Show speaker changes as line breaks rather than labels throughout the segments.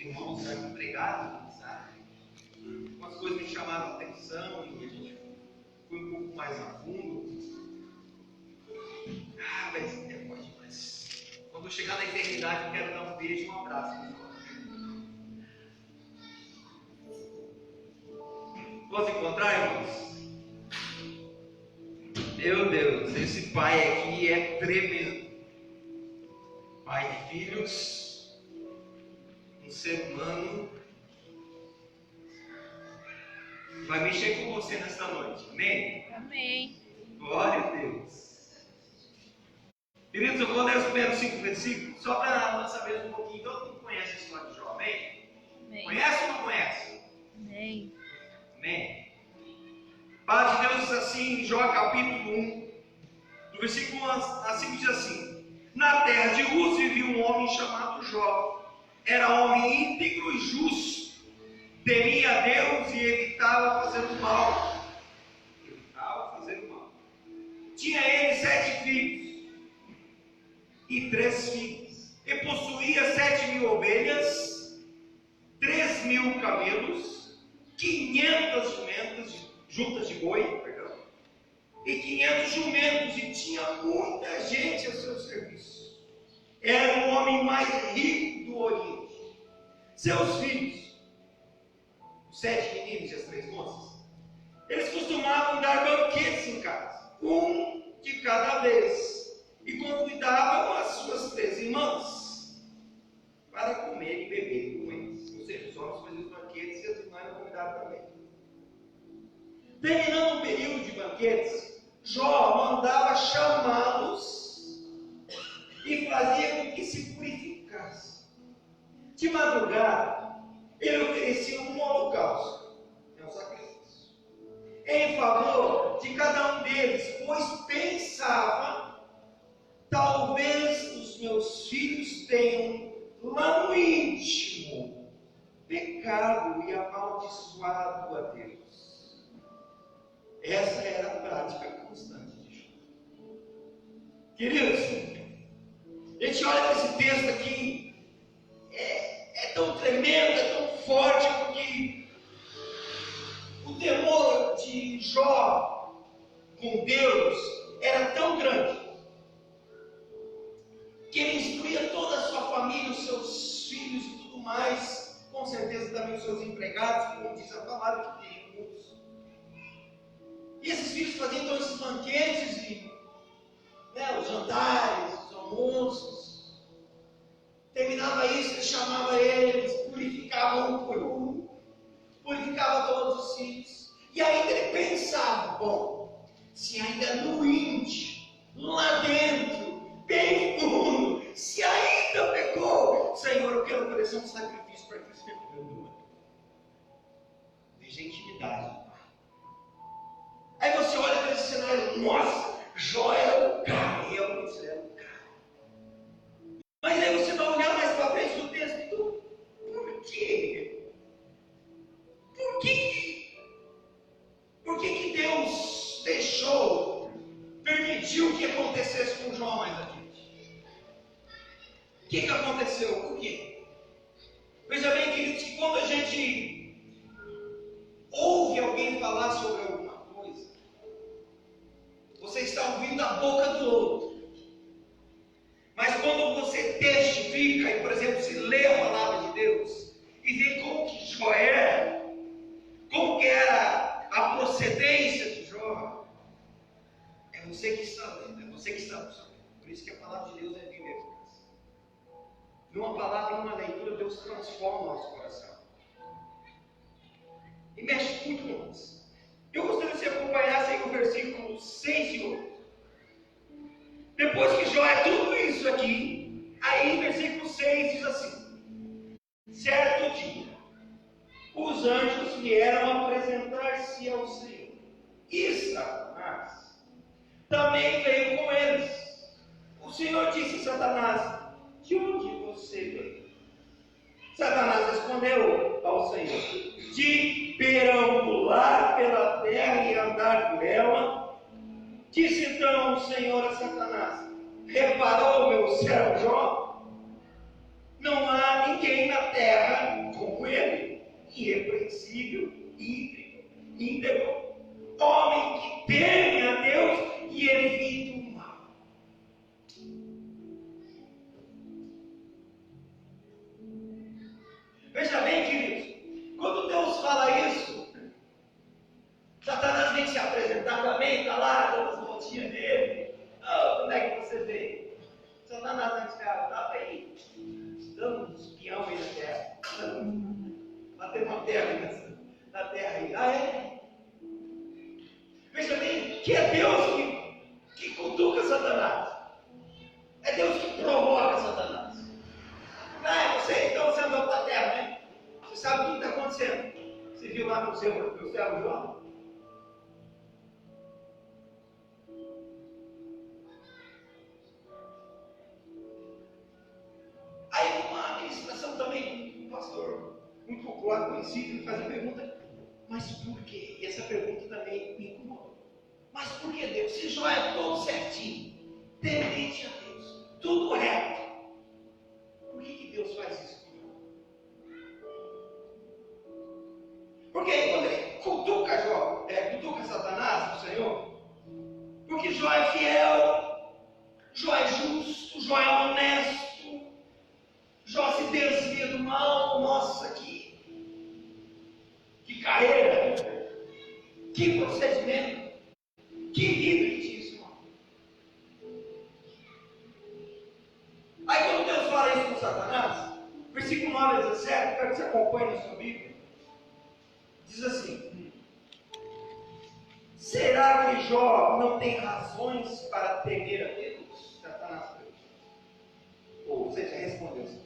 irmãos já empregados, sabe? Algumas coisas me chamaram a atenção e a gente foi um pouco mais a fundo. Mas quando eu chegar na eternidade eu quero dar um beijo e um abraço. Posso encontrar, irmãos? Meu Deus, esse pai aqui é tremendo. Pai de filhos, um ser humano, vai mexer com você nesta noite, amém?
Amém.
Glória a Deus. Queridos, eu vou ler os primeiros 5 versículos, só para nós sabermos um pouquinho. Todo mundo conhece a história de Jó, amém?
Amém.
Conhece ou não conhece?
Amém.
Amém. A palavra de Deus diz assim, em Jó capítulo 1, do versículo 1 a 5 diz assim: na terra de Uz vivia um homem chamado Jó. Era homem íntegro e justo, temia a Deus e evitava fazer o mal. Tinha ele 7 filhos e 3 filhas, e possuía 7.000 ovelhas, 3.000 camelos, 500 jumentas, juntas de boi, e 500 jumentos, e tinha muita gente a seu serviço. Era o homem mais rico do Oriente. Seus filhos, os 7 meninos e as 3 moças, eles costumavam dar banquetes em casa, um de cada vez, e convidavam as suas 3 irmãs para comer e beber com eles. Ou seja, os homens faziam os banquetes e as irmãs eram convidadas também. Terminando o período de banquetes, Jó mandava chamá-los e fazia com que se purificassem. De madrugada, ele oferecia um holocausto, um sacrifício, em favor de cada um deles, pois pensava: talvez os meus filhos tenham lá no íntimo pecado e amaldiçoado a Deus. Essa era a prática constante de Jó. Queridos, a gente olha para esse texto aqui, é tão tremendo, é tão forte, porque o temor de Jó com Deus era tão grande, que ele instruía toda a sua família, os seus filhos e tudo mais, com certeza também os seus empregados, como diz a palavra, que tem muitos. E esses filhos faziam então esses banquetes, e, os jantares, os almoços. Terminava isso, ele chamava eles, purificava um por um, purificava todos os filhos. E ainda ele pensava: bom, se ainda no íntimo, lá dentro, bem fundo, se ainda pecou, Senhor, eu quero oferecer um sacrifício para que o Senhor me perdoe. Veja a intimidade. Aí você olha para esse cenário: nossa, Jó era o cara, realmente ele era o cara. Mas aí você vai olhar mais para frente do texto: por quê? Por que Deus permitiu que acontecesse com Jó mais adiante? O que aconteceu? Por quê? Veja bem, queridos, que quando a gente ouve alguém falar sobre alguma coisa, você está ouvindo a boca do outro. Mas quando você testifica e, por exemplo, se lê a palavra de Deus e vê como que Jó era, como que era a procedência de Jó, é você que está lendo, é você que está observando. Por isso que a palavra de Deus é viva e eficaz. Numa palavra, numa leitura, Deus transforma o nosso coração e mexe muito com nós. Eu gostaria que você acompanhasse aí o versículo 6 e 8. Depois que Jó é tudo isso aqui, aí versículo 6 diz assim: certo dia, os anjos vieram apresentar-se ao Senhor, e Satanás também veio com eles. O Senhor disse a Satanás: de onde você veio? Satanás respondeu ao Senhor: de perambular pela terra e andar por ela. Disse então o Senhor a Satanás: reparou meu servo Jó? Não há ninguém na terra irrepreensível, íntegro, homem que teme a Deus e evita o mal. Veja bem, queridos, quando Deus fala isso, Satanás vem se apresentar também, está lá, dando as voltinhas dele. Oh, onde é que você veio? Satanás na escada, estava aí, dando uns peão aí na terra, batendo uma terra na terra aí. Ah, é? Veja bem, que é Deus que cutuca Satanás. É Deus que provoca Satanás. Ah, então você andou para a terra, né? Você sabe o que está acontecendo. Você viu lá no seu servo João? Aí uma administração também, um pastor muito popular conhecido, ele faz a pergunta, mas por quê? E essa pergunta também me incomodou. Mas por que Deus? Se Jó é todo certinho, temente a Deus, tudo reto, por que Deus faz isso com Jó? Porque aí quando ele cutuca Jó, cutuca Satanás, o Senhor, porque Jó é fiel, Jó é justo, Jó é honesto, Jó se desvia do mal. Nossa, que carreira, que procedimento, que vida ele tinha, irmão. Aí quando Deus fala isso com Satanás, versículo 9 a 17, quero que você acompanhe na sua Bíblia, diz assim: será que Jó não tem razões para temer a Deus? Satanás perguntou. Ou você já respondeu, Satanás.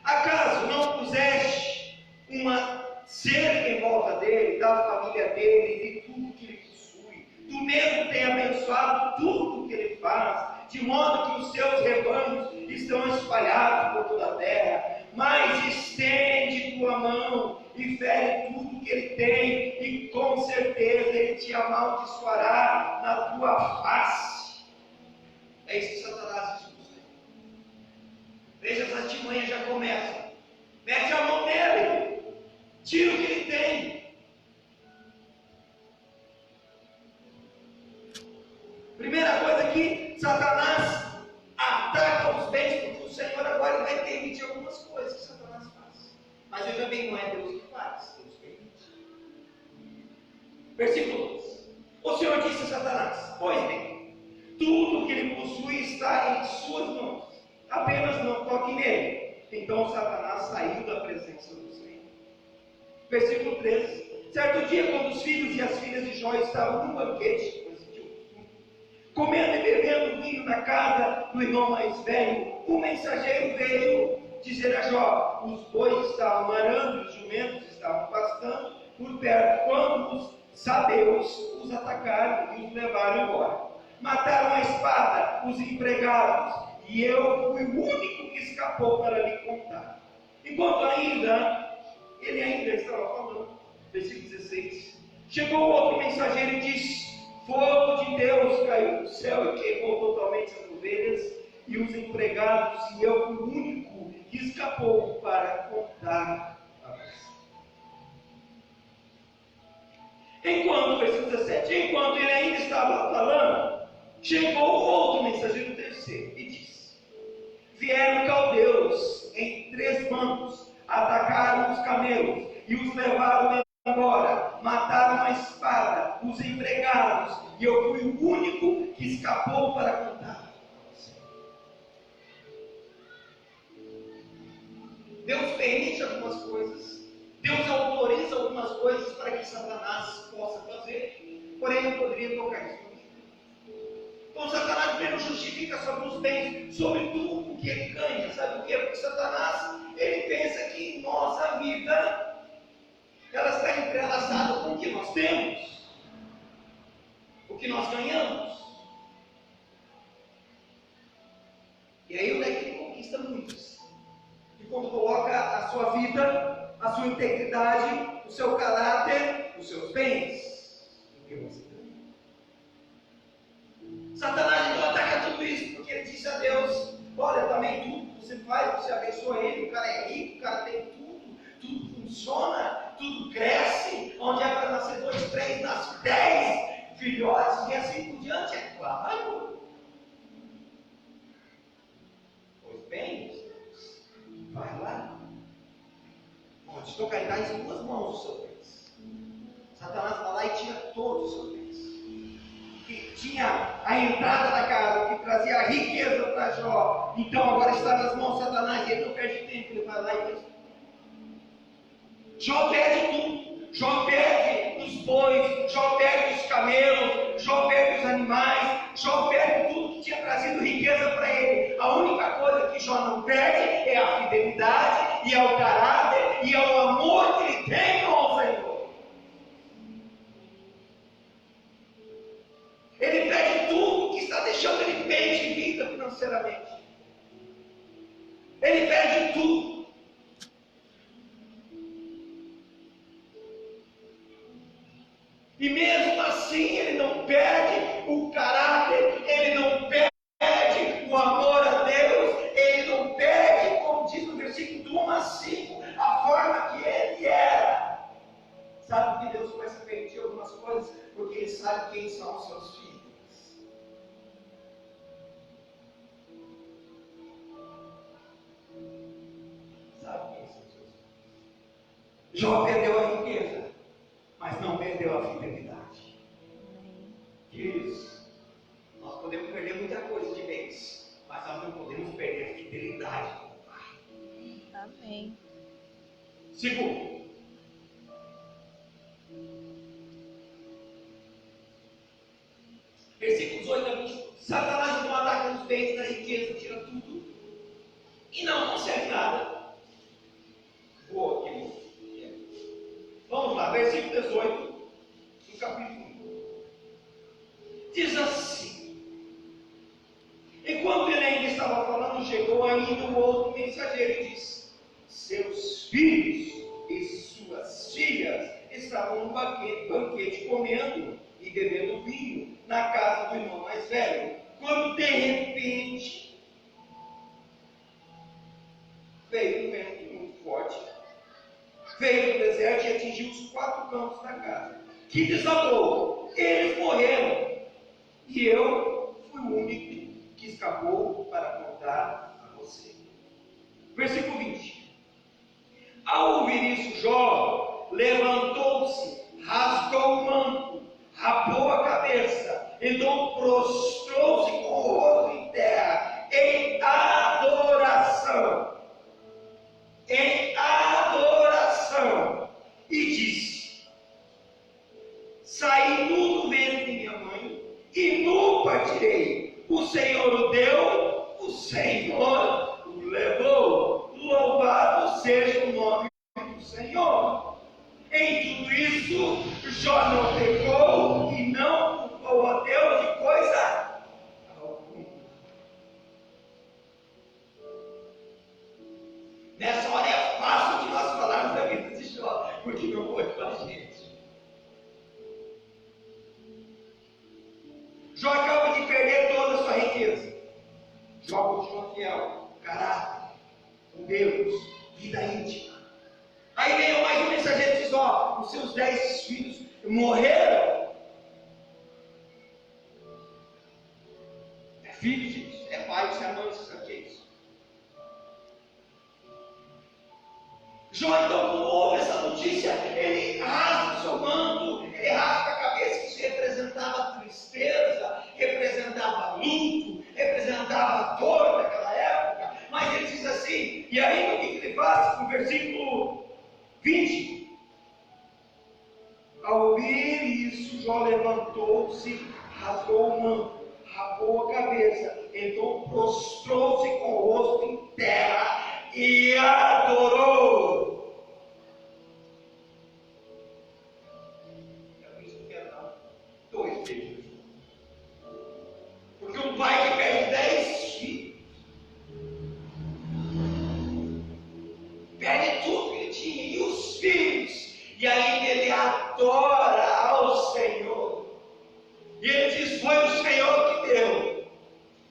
Acaso não puseste uma cerca em volta dele, da família dele, de tudo que ele possui? Tu mesmo tem abençoado tudo que ele faz, de modo que os seus rebanhos estão espalhados por toda a terra. Mas estende tua mão e fere tudo que ele tem, e com certeza ele te amaldiçoará na tua face. É isso que Satanás diz. Veja, as artimanhas já começam. Mete a mão nele, tira o que ele tem. Primeira coisa que Satanás ataca os bens, porque o Senhor agora vai permitir algumas coisas que Satanás faz. Mas veja bem, não é Deus que faz, Deus permite. Versículo 2. O Senhor disse a Satanás: pois bem, tudo que ele possui está em suas mãos, apenas não toque nele. Então Satanás saiu da presença do Senhor. Versículo 13. Certo dia, quando os filhos e as filhas de Jó estavam num banquete, comendo e bebendo vinho na casa do irmão mais velho, um mensageiro veio dizer a Jó: os bois estavam arando e os jumentos estavam pastando por perto, quando os sabeus os atacaram e os levaram embora. Mataram a espada os empregados, e eu fui o único que escapou para lhe contar. Enquanto ele ainda estava falando, versículo 16, chegou outro mensageiro e disse: fogo de Deus caiu do céu e queimou totalmente as ovelhas e os empregados, e eu fui o único que escapou para contar a você. Versículo 17, enquanto ele ainda estava falando, chegou outro mensageiro terceiro e disse: vieram caldeus em 3 bandos, atacaram os camelos e os levaram embora, mataram a espada os empregados, e eu fui o único que escapou para contar. Deus permite algumas coisas, Deus autoriza algumas coisas para que Satanás possa fazer, porém não poderia tocar isso. Então Satanás primeiro justifica sobre os bens, sobre tudo que ele ganha. Sabe por quê? Porque Satanás, ele pensa que nossa vida, ela está entrelaçada com o que nós temos, o que nós ganhamos. E aí onde é que ele conquista muitos? E quando coloca a sua vida, a sua integridade, o seu caráter, os seus bens, o que você tem. Satanás então ataca tudo isso, porque ele disse a Deus: olha, também tudo que você faz, você abençoa ele, o cara é rico, o cara tem tudo funciona, tudo cresce, onde é para nascer 2, 3, nasce 10 filhotes, e assim por diante, é claro. Pois bem, vai lá. Onde tocar e dá em 2 mãos o seu bens. Satanás vai lá e tira todos os seus bens. Que tinha a entrada da casa, que trazia a riqueza para Jó. Então agora está nas mãos de Satanás e ele não perde tempo, ele vai lá e faz. Jó perde tudo. Jó perde os bois, Jó perde os camelos, Jó perde os animais, Jó perde tudo que tinha trazido riqueza para ele. A única coisa que Jó não perde é a fidelidade, e é o caráter, e é o amor que ele tem ao Senhor. Ele perde tudo que está deixando ele bem de vida financeiramente. Ele perde tudo. E mesmo assim ele não perde o caráter, ele não perde o amor a Deus, ele não perde, como diz no versículo do 1 a 5, a forma que ele era. Sabe que Deus começa a permitir algumas coisas, porque ele sabe quem são os seus filhos. Sabe quem são os seus filhos? Jó perdeu a riqueza, mas não perdeu a fidelidade. Queridos, nós podemos perder muita coisa de bens, mas nós não podemos perder a fidelidade com o Pai.
Amém.
Segundo, versículos 8 a 20. Satanás não ataca nos bens da riqueza, tira tudo e não consegue nada. Boa, querido. Vamos lá, versículo 18 do capítulo 1. Diz assim: enquanto ele ainda estava falando, chegou ainda um outro mensageiro e disse: seus filhos e suas filhas estavam no banquete comendo e bebendo vinho na casa do irmão mais velho, quando de repente veio um vento muito forte, veio do deserto e atingiu os 4 cantos da casa, que desabou. Eles morreram, e eu fui o único que escapou para contar a você. Versículo 20. Ao ouvir isso, Jó levantou-se, rasgou o manto, rapou a cabeça, então prostrou-se com o rosto em terra, em adoração. Em adoração. E disse: saí nu do ventre de minha mãe, e nu partirei. O Senhor o deu, o Senhor o levou. Louvado seja o nome do Senhor. Em tudo isso, Jó não pecou e não culpou a Deus de coisa alguma. Nessa hora é fácil de nós falarmos da vida de Jó, porque não foi com a gente. Jó acaba de perder toda a sua riqueza. Jó continua fiel, caráter, com Deus, vida íntima. Aí veio mais um mensageiro e diz: ó, os seus 10 filhos morreram. É filho, gente, é pai, você é mãe, você sabe o que é isso? Jó, então, quando ouve essa notícia, ele rasga o seu manto, ele rasga a cabeça, que isso representava tristeza, representava luto, representava dor naquela época. Mas ele diz assim, e aí o que ele faz? No versículo 20: ao ouvir isso, Jó levantou-se, rasgou o manto, rapou a cabeça, então prostrou-se com o rosto em terra e adorou. É por isso que eu quero dar 2 beijos. Porque um pai que perde 10 filhos perde tudo que ele tinha, e os filhos, e aí ele adora ao Senhor. E ele diz: foi o Senhor que deu.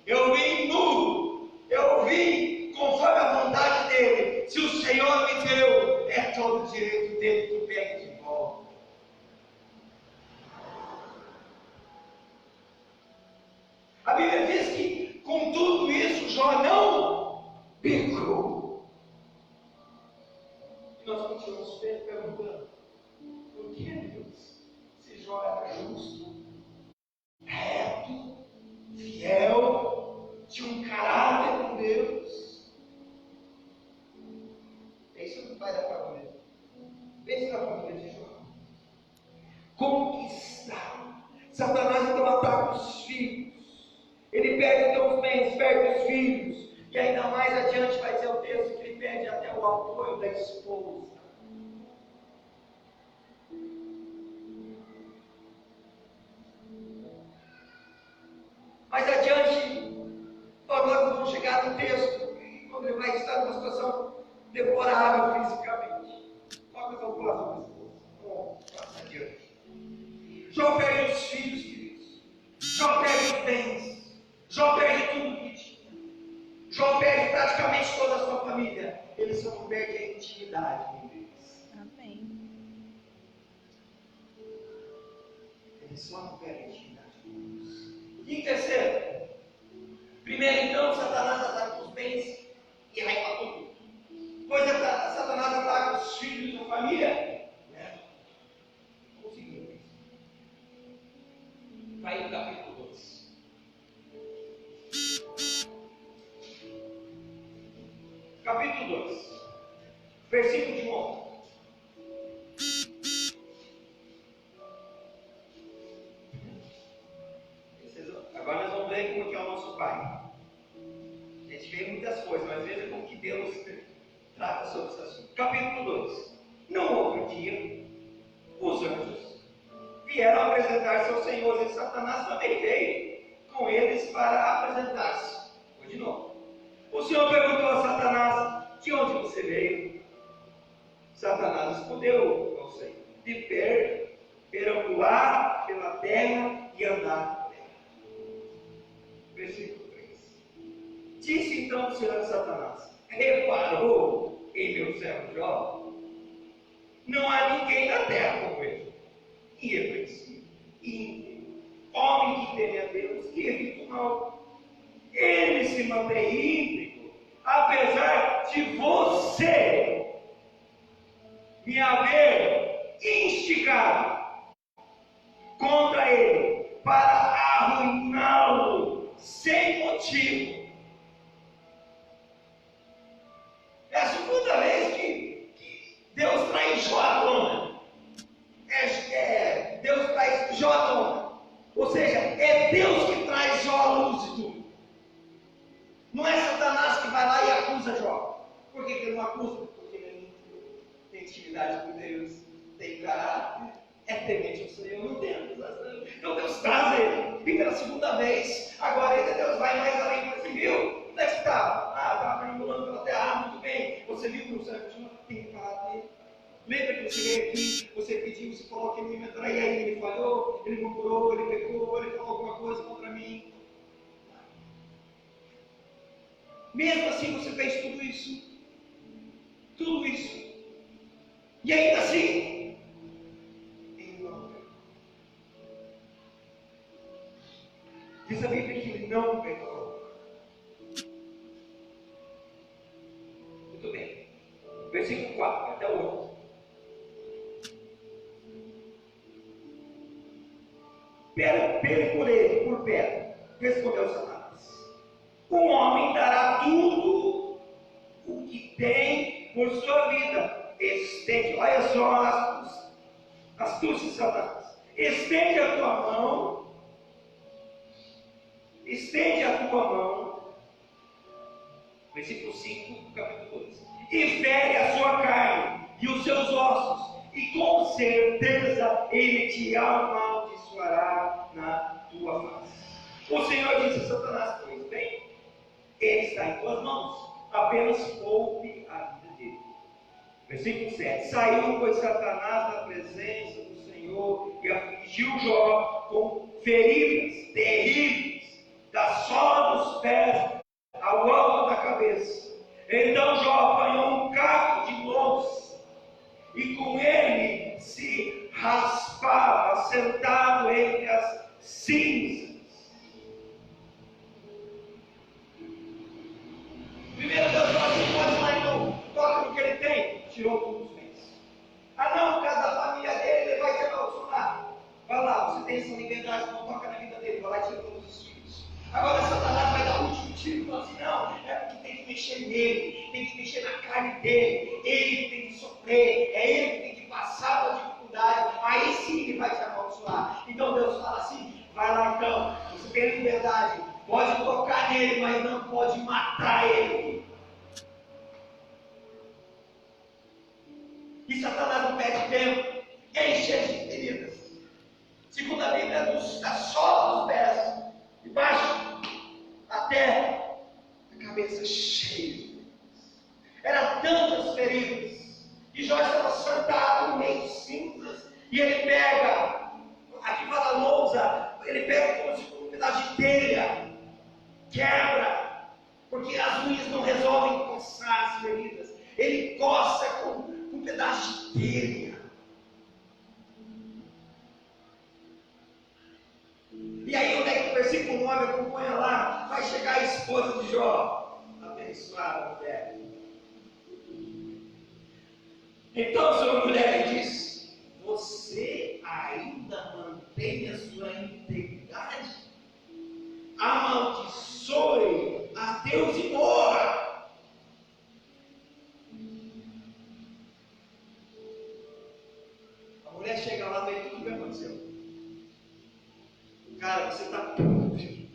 Eu vim nu, eu vim conforme a vontade dele. braço direito dele que pegue de volta. A Bíblia diz que com tudo isso Jó não pecou. E nós continuamos perguntando: por que, Deus? Se Jó era justo, reto, fiel, tinha um caráter com Deus. Pensa no pai da família. Pensa na família de Jó. Conquistar. Satanás então ataca os filhos. Ele perde então os bens, perde os filhos. E ainda mais adiante vai dizer o texto que ele perde até o apoio da esposa. Mais adiante, nós vamos chegar no texto, quando ele vai estar numa situação deplorável fisicamente. Nós vamos falar sobre a esposa. Vamos passar adiante. Jó perde os filhos, queridos. Jó perde os bens. Jó perde tudo que tinha. Jó perde praticamente toda a sua família. Ele só não perde a intimidade com Deus.
Amém.
Ele só não perde a intimidade com Deus. E em terceiro, primeiro então, Satanás ataca os bens e arranca tudo. Depois Satanás ataca os filhos da família. Conseguiu isso. Vai no capítulo 2. Capítulo 2, versículo de 1. Agora nós vamos ver como que é o nosso Pai. A gente vê muitas coisas, mas veja como que Deus trata sobre esse assunto. Capítulo 2. No outro dia, os anjos vieram apresentar-se aos senhores, e Satanás também veio com eles para apresentar-se. Vou de novo. O Senhor perguntou a Satanás: de onde você veio? Satanás respondeu ao Senhor: de perambular pela terra e andar na terra. Versículo 3. Disse então o Senhor a Satanás: reparou em meu servo Jó? Não há ninguém na terra como ele, irrepreensível, íntegro, homem que teme a Deus, que evita o mal. Ele se mantém íntegro, apesar de você me haver instigado contra ele para arruiná-lo sem motivo. É a segunda vez que Deus traz Jó à tona. Deus traz Jó à tona. Ou seja, é Deus que traz Jó à luz de tudo. Não é Satanás que vai lá e acusa Jó. Por que ele não acusa? Porque ele não tem intimidade com Deus, tem caráter, é temente ao Senhor, não tem. Então Deus traz ele. E pela segunda vez, agora ainda Deus vai mais além. Você viu? Onde é que estava? Estava perambulando pela terra. Muito bem. Você viu que o Senhor tem que falar dele. Lembra que você veio aqui, você pediu, você falou que ele me mentorar, e aí ele falhou, ele murmurou, ele pecou, ele falou alguma coisa contra mim. Mesmo assim você fez tudo isso. Tudo isso. E ainda assim, ele não pecou. Diz a Bíblia que ele não pecou. Muito bem. Versículo 4 até o 8. Por pedra, respondeu Satanás: um homem dará tudo o que tem por sua vida. Estende, olha só as astúcia de Satanás. Estende a tua mão. Estende a tua mão. Versículo 5 do capítulo 2. E fere a sua carne e os seus ossos, e com certeza ele te amaldiçoará na tua face. O Senhor disse a Satanás: pois bem, ele está em tuas mãos, apenas poupe a vida dele. Versículo 7. Saiu, pois, Satanás da presença do Senhor e afligiu Jó com feridas terríveis, da sola dos pés ao alto da cabeça. Então Jó apanhou um caco de louça e com ele se raspava, sentado entre as cinzas. Primeiro Deus falou assim: pode ir lá então, toca no que ele tem. Tirou tudo os bens. Ah não, por causa da família dele, ele vai te amaldiçoar. Vai lá, você tem essa liberdade, não toca na vida dele, vai lá e tira todos os filhos. Agora Satanás vai dar o último tiro e fala assim: não, é porque tem que mexer nele, tem que mexer na carne dele, ele que tem que sofrer, é ele que tem que passar pela dificuldade, aí sim ele vai te amaldiçoar. Então Deus fala assim: vai lá então, você tem liberdade, pode tocar nele, mas não pode matar ele. E Satanás não perde tempo, enche de feridas. Segundo a Bíblia, da sola dos pés, de baixo até a cabeça cheia. Eram tantas feridas. E Jó estava sentado no meio de cinzas. E ele pega, aqui fala lousa, ele pega como se fosse um pedaço de telha, quebra, porque as unhas não resolvem coçar as feridas. Ele coça com um pedaço de telha. E aí, onde é que o versículo 9 acompanha lá? Vai chegar a esposa de Jó, abençoada mulher. Então, sua mulher diz: você ainda mantém a sua integridade? Amaldiçoe a Deus e morra. A mulher chega lá e vê tudo o que aconteceu. Cara, você está podre.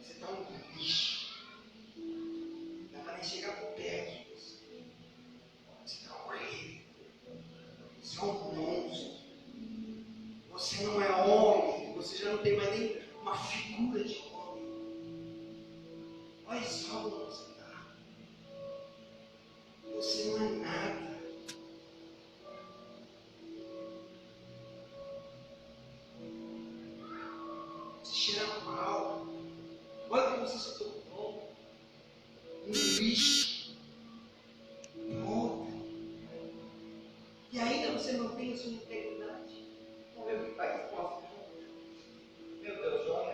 Você está um lixo. Não dá para nem chegar por perto de você. Você está horrível. Você é um monstro. Você não é homem. Você já não tem mais nem uma figura de homem. Olha só como você está. Você não é nada. Cheira mal. Olha como você se tornou um lixo. Pronto. E ainda você não tem a sua integridade. Vamos ver o que vai resposta. Meu Deus, Jó.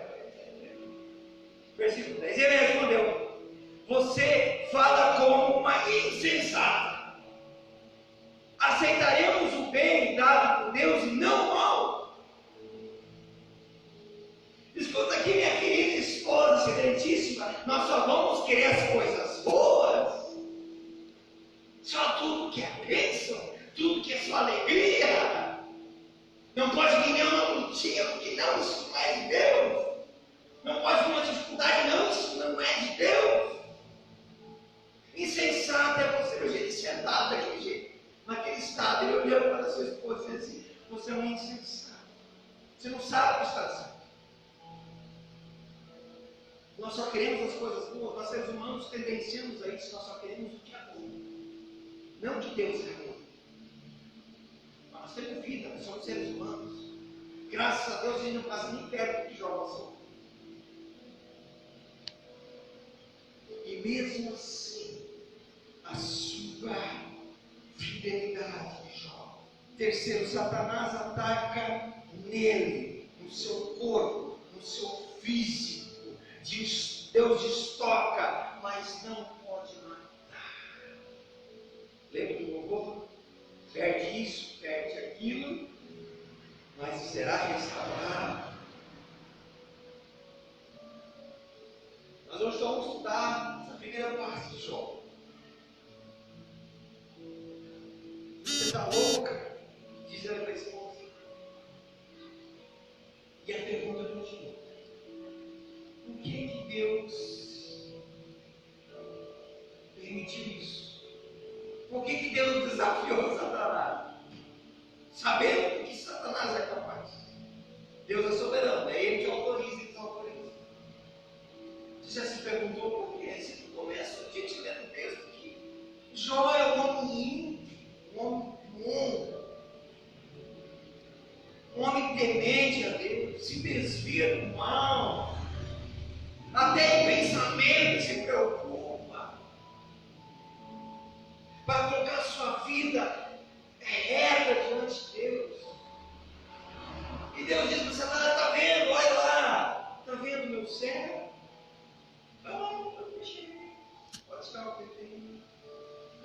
Versículo 10. Ele respondeu: você fala como uma insensata. Aceitaremos o bem dado por Deus e não o mal. Escuta aqui, minha querida esposa excelentíssima, nós só vamos querer as coisas boas, só tudo que é bênção, tudo que é só alegria. Não pode vir nenhuma mentira, porque não, isso não é de Deus. Não pode vir uma dificuldade, não, isso não é de Deus. Insensato é você, o jeito de sentado daquele jeito, naquele estado, ele olhando para a sua esposa e disse assim: você é um insensato, você não sabe o que está dizendo. Nós só queremos as coisas boas, nós seres humanos tendenciamos a isso, nós só queremos o que é bom. Não que Deus é bom. Mas nós temos vida, nós somos seres humanos. Graças a Deus a gente não passa nem perto do que Jó passou. E mesmo assim, a sua fidelidade de Jó. Terceiro, Satanás ataca nele, no seu corpo, no seu físico. Deus destoca, mas não pode matar. Lembra do louvor? Perde isso, perde aquilo, mas será restaurado. Nós hoje vamos estudar essa primeira parte de Jó. Você está louca? Dizendo para a esposa. E a pergunta continua: por que Deus permitiu isso? Por que Deus desafiou Satanás? Sabendo que Satanás é capaz. Deus é soberano, é Ele que autoriza e desautoriza. Você já se perguntou por quê? Se no começo a gente lê no texto que Jó é um homem ímpio, um homem bom, um homem temente a Deus, se desvia do mal. Até em pensamento se preocupa. Vai colocar sua vida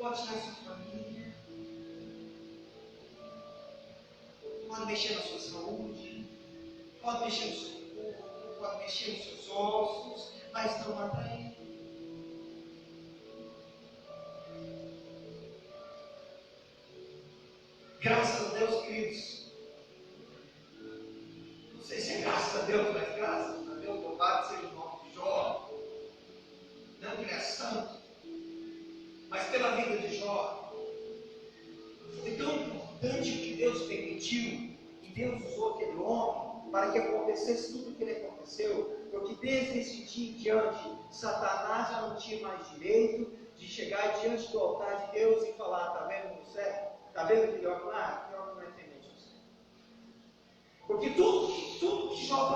pode tirar sua família, pode mexer na sua saúde, pode mexer no seu corpo, pode mexer nos seus ossos, mas não mata ele. Graças a Deus, queridos. Não sei se é graças a Deus, mas graças a Deus, louvado seja o nome de Jó. Não que ele é santo, mas pela vida de Jó, foi tão importante o que Deus permitiu, e Deus usou aquele homem para que acontecesse tudo o que ele aconteceu, porque desde esse dia em diante, Satanás já não tinha mais direito de chegar diante do altar de Deus e falar: está vendo no céu? Está vendo aquele homem lá? Aquele homem não é temente ao Senhor. Porque tudo que Jó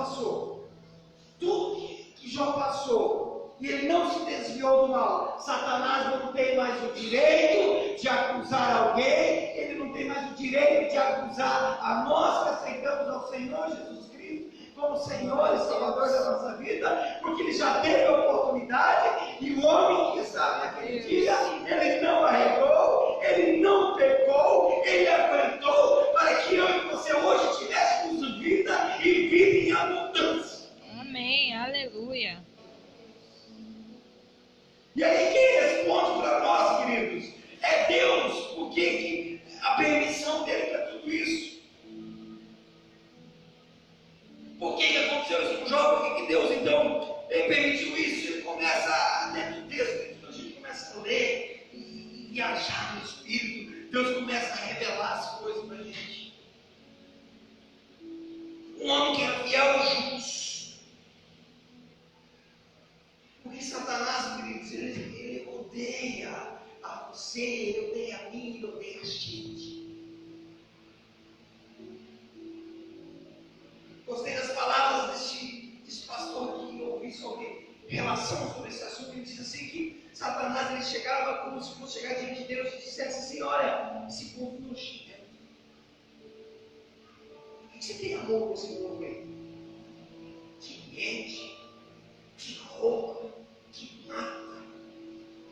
passou, e ele não se desviou do mal, Satanás não tem mais o direito de acusar alguém, ele não tem mais o direito de acusar a nós que aceitamos ao Senhor Jesus Cristo como Senhor e Salvador da nossa vida, porque ele já teve a oportunidade, e o homem que estava naquele dia, ele não arregou, ele não pecou, ele aguentou, para que eu e você hoje tivéssemos vida e vida em abundância.
Amém, aleluia.
E aí quem responde para nós, queridos, é Deus. Por que a permissão dele para tudo isso? Por que aconteceu isso com Jó? Por que Deus então permitiu isso? Ele começa, dentro do texto, a gente começa a ler e viajar no Espírito. Deus começa a revelar as coisas para a gente. Um homem que era fiel e justo. Porque Satanás, queridos, ele odeia a você, ele odeia a mim, ele odeia a gente. Gostei das palavras desse pastor que eu ouvi sobre relação sobre esse assunto. Ele diz assim que Satanás ele chegava como se fosse chegar diante de Deus e dissesse assim: olha, esse povo nojento. Por que você tem amor com esse povo aí? Que mente, que rouba, que mata,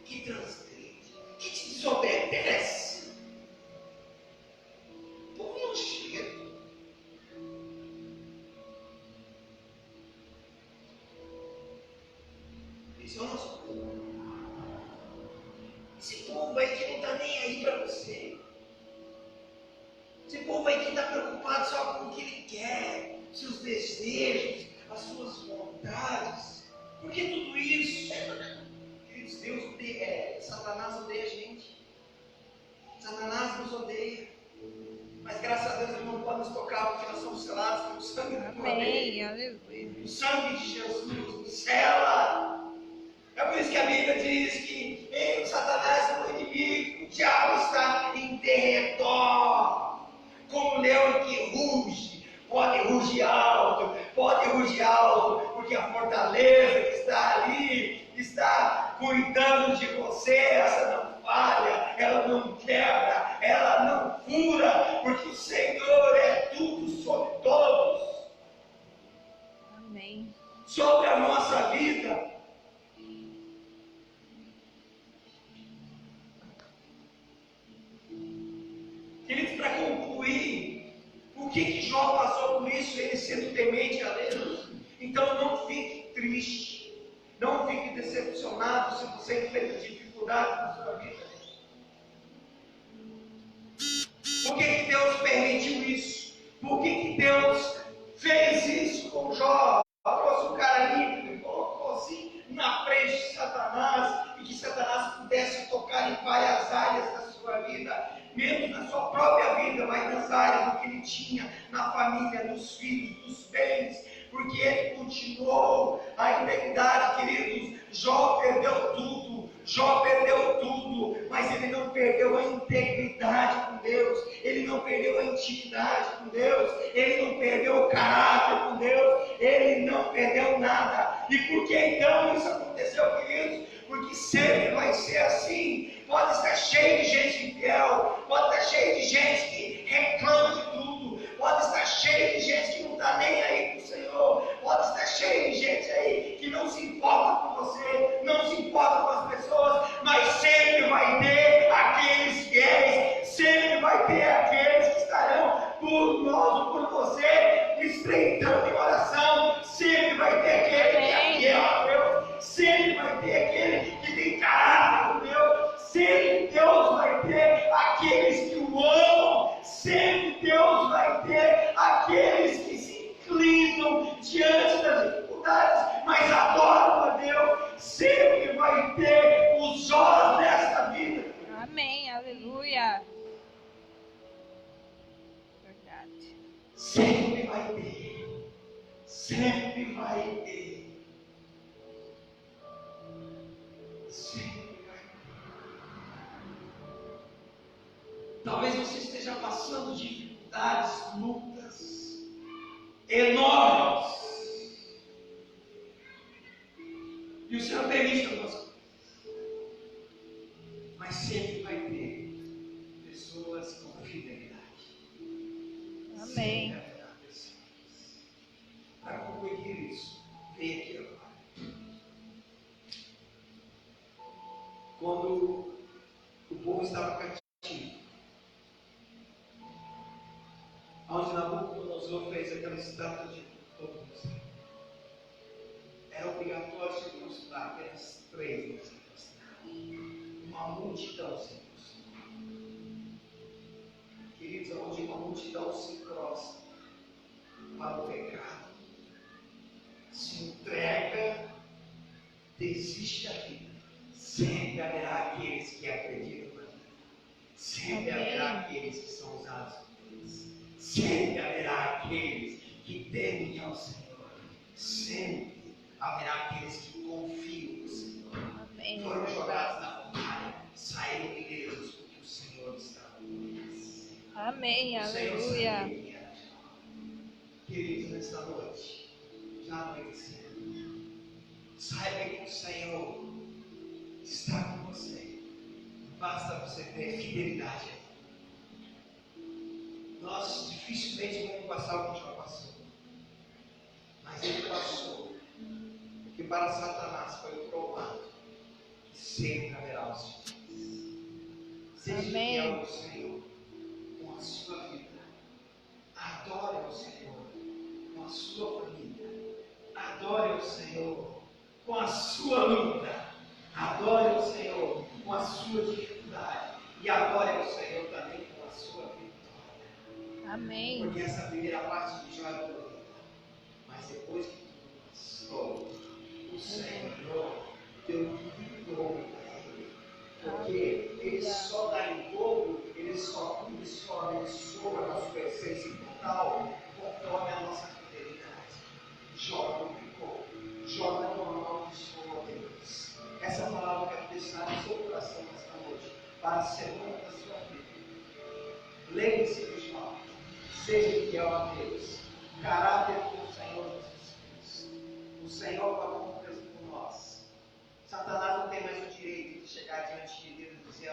que transgride, que te desobedece. Povo nojento. Esse é o nosso povo. Esse povo aí que não está nem aí para você. Esse povo aí que está preocupado só com o que ele quer, seus desejos, as suas vontades. Por que tudo isso? Queridos, Deus odeia, Satanás odeia a gente. Satanás nos odeia. Mas graças a Deus ele não pode nos tocar, porque nós somos selados pelo sangue do Cordeiro.
Aleluia.
O sangue de Jesus nos cela. É por isso que a Bíblia diz que Satanás é o inimigo, o diabo está em derredor, como um leão que ruge. Pode rugir alto, porque a fortaleza que está ali está cuidando de você. Essa não falha, ela não quebra, ela não fura, porque o Senhor é tudo sobre todos.
Amém.
Sobre a nossa vida. Queridos, para concluir, por que Jó passou por isso, ele sendo temente a Deus? Então não fique triste, não fique decepcionado se você enfrenta dificuldades na sua vida. Por que Deus permitiu isso? Por que Deus fez isso com Jó? Trouxe um cara ímpio e colocou assim na frente de Satanás, e que Satanás pudesse tocar em várias áreas da sua vida, menos na sua própria vida, mas nas áreas do que ele tinha, na família, nos filhos, nos bens, porque ele continuou a integridade, queridos. Jó perdeu tudo, mas ele não perdeu a integridade com Deus, ele não perdeu a intimidade com Deus, ele não perdeu o caráter com Deus, ele não perdeu nada. E por que então isso aconteceu, queridos? Porque sempre vai ser assim. Pode estar cheio de gente infiel, pode estar cheio de gente que reclama de tudo, pode estar cheio de gente que não está nem aí com o Senhor, pode estar cheio de gente aí que não se importa com você, não se importa com as pessoas, mas sempre vai ter sempre vai ter aqueles que estarão por nós ou por você, espreitando em oração, sempre vai ter aquele que é fiel a Deus, sempre vai ter aquele que tem caráter com Deus, sempre Deus vai ter aqueles que o amam, sempre Deus vai ter aqueles que se inclinam diante das dificuldades, mas adoram a Deus, sempre vai ter os Jós desta vida.
Amém. Aleluia. Verdade.
Sempre vai ter. Sempre vai ter. Sempre vai ter. Talvez você esteja passando dificuldades, lutas enormes. E o Senhor permite algumas coisas. Mas sempre vai ter pessoas com fidelidade.
Amém.
Para concluir isso, vem aqui agora. Quando o povo estava cativo, onde Nabucodonosor fez aquela estátua de todos, era obrigatório se prostrar apenas 3 se prostraram. Uma multidão se prostrou. Queridos, onde uma multidão se prostra para o pecado, se entrega, desiste da vida, sempre haverá aqueles que acreditam na vida, sempre haverá aqueles que são usados por Deus, sempre haverá aqueles que temem ao Senhor, sempre haverá aqueles que confiam no Senhor.
Amém.
Foram jogados na fornalha, saíram ilesos porque o Senhor está com eles.
Amém.
O Senhor
Aleluia.
sabia quem era. Queridos, nesta noite, já anoitecendo, saiba que o Senhor está com você. Basta você ter fidelidade. Nós dificilmente vamos passar o que já passou. Mas ele passou. Porque para Satanás foi provado que sempre haverá os fiéis. Seja fiel ao Senhor com a sua vida. Adore ao Senhor com a sua família. Adore ao Senhor com a sua luta. Adore ao Senhor com a sua dificuldade. E adore ao Senhor também com a sua vitória.
Amém.
Porque essa primeira parte de Jó é bonita. Mas depois que tudo passou, o Senhor deu tudo para ele. Porque ele só dá em dobro, ele só abençoa na sua essência total, conforme a nossa fidelidade. Jó não ficou. Jó não amaldiçoou a Deus. Essa palavra eu quero deixar no seu coração nesta noite, para a semana da sua vida. Lembre-se de Jó. Seja fiel a Deus. Caráter do Senhor Jesus Cristo. O Senhor pagou um preço por nós. Satanás não tem mais o direito de chegar diante de Deus e dizer,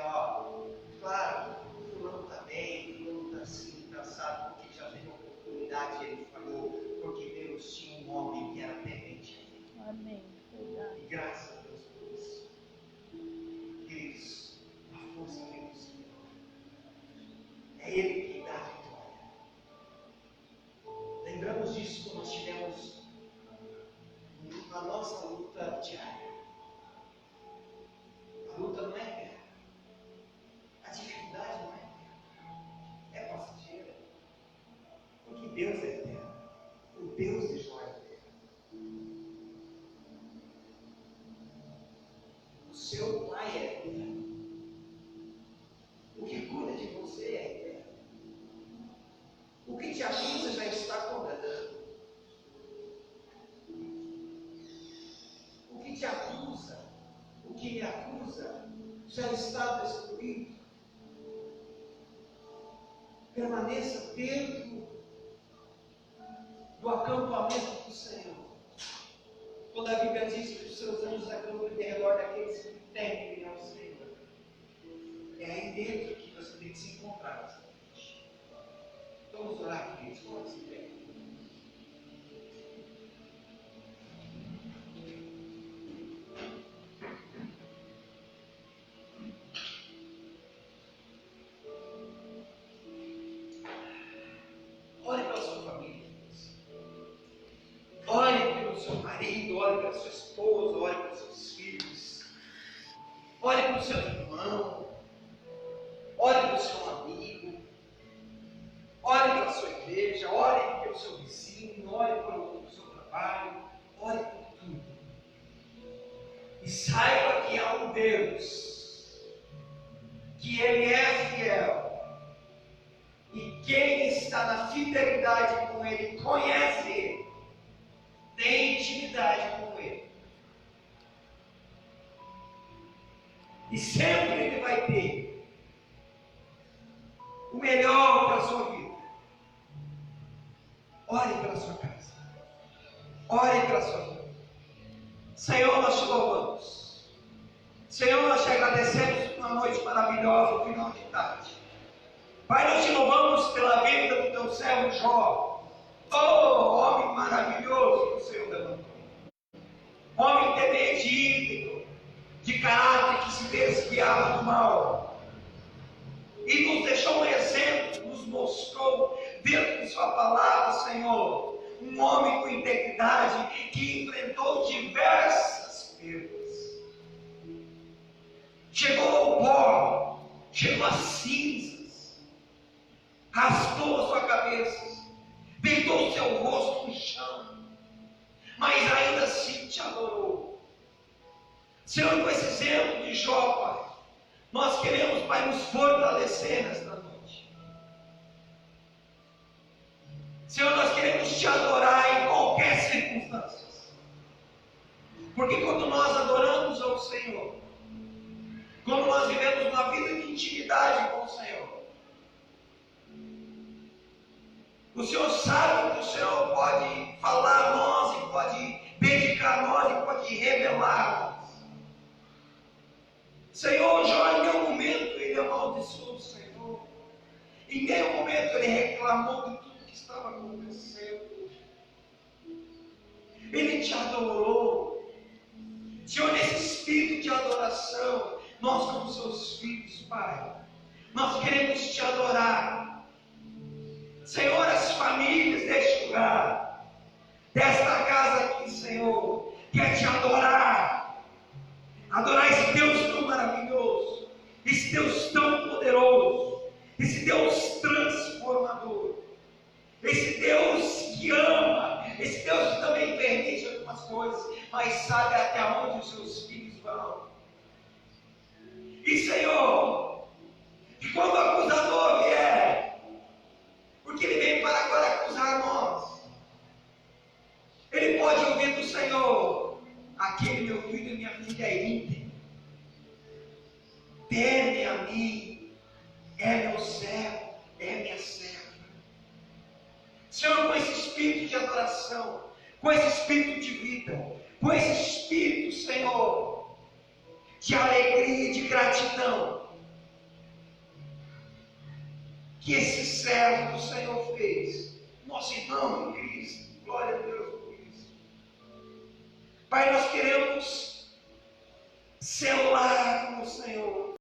claro, o fulano está bem, o fulano está assim, está assado, porque já teve oportunidade e ele falhou, porque Deus tinha um homem que era temente a ele.
Amém. Verdade.
E graças a Deus por isso. Queridos, a força vem do Senhor. É Ele quem dá a vitória. Lembramos disso quando nós tivemos na nossa luta diária. A luta não é guerra. A dificuldade não é guerra. É passageira. Porque Deus é eterno. O Deus de Jó é eterno. O seu Pai é eterno. O que cuida de você é eterno. O que te acusa já está condenado. O que te acusa, o que me acusa, já está destruído. Permaneça dentro do acampamento do Senhor. Quando a Bíblia diz que os seus anjos acampam em redor daqueles que temem ao Senhor, é aí dentro que você tem que se encontrar nessa noite. Vamos orar, queridos, como se tem. que Ele é fiel. E quem está na fidelidade com Ele, conhece Ele, tem intimidade com Ele. E sempre Ele vai ter o melhor para a sua vida. Ore pela sua casa. Ore pela sua vida. Senhor, nós te louvamos. Senhor, nós te agradecemos por uma noite maravilhosa, no final de tarde. Pai, nós te louvamos pela vida do teu servo Jó. Oh, homem maravilhoso que o Senhor levantou. Homem temente íntegro, de caráter que se desviava do mal. E nos deixou um exemplo, nos mostrou, dentro de sua palavra, Senhor, um homem com integridade que enfrentou diversas perdas. Chegou ao pó, chegou às cinzas, raspou a sua cabeça, deitou o seu rosto no chão, mas ainda assim te adorou. Senhor, com esse exemplo de Jó, Pai, nós queremos, Pai, nos fortalecer nesta noite. Senhor, nós queremos te adorar em qualquer circunstância. Porque quando nós adoramos ao Senhor, quando nós vivemos uma vida de intimidade com o Senhor, o Senhor sabe que o Senhor pode falar a nós, e pode dedicar a nós, e pode revelar a nós. Senhor, Jó em nenhum momento ele amaldiçoou o Senhor. Em nenhum momento ele reclamou de tudo que estava acontecendo. Ele te adorou. Senhor, nesse espírito de adoração, nós como seus filhos, Pai, nós queremos te adorar. Senhor, as famílias deste lugar, desta casa aqui, Senhor, quer te adorar. Adorar esse Deus tão maravilhoso, esse Deus tão poderoso, esse Deus transformador, esse Deus que ama, esse Deus que também permite algumas coisas, mas sabe até onde os seus filhos vão. E Senhor, que quando o acusador vier, porque ele vem para agora acusar nós, ele pode ouvir do Senhor: aquele meu filho e minha filha é íntegro, teme a mim, é meu servo, é minha serva. Senhor, com esse espírito de adoração, com esse espírito de vida, com esse espírito, Senhor, de alegria e de gratidão, que esse servo do Senhor fez, nosso irmão em Cristo, glória a Deus por isso. Pai, nós queremos selar com o Senhor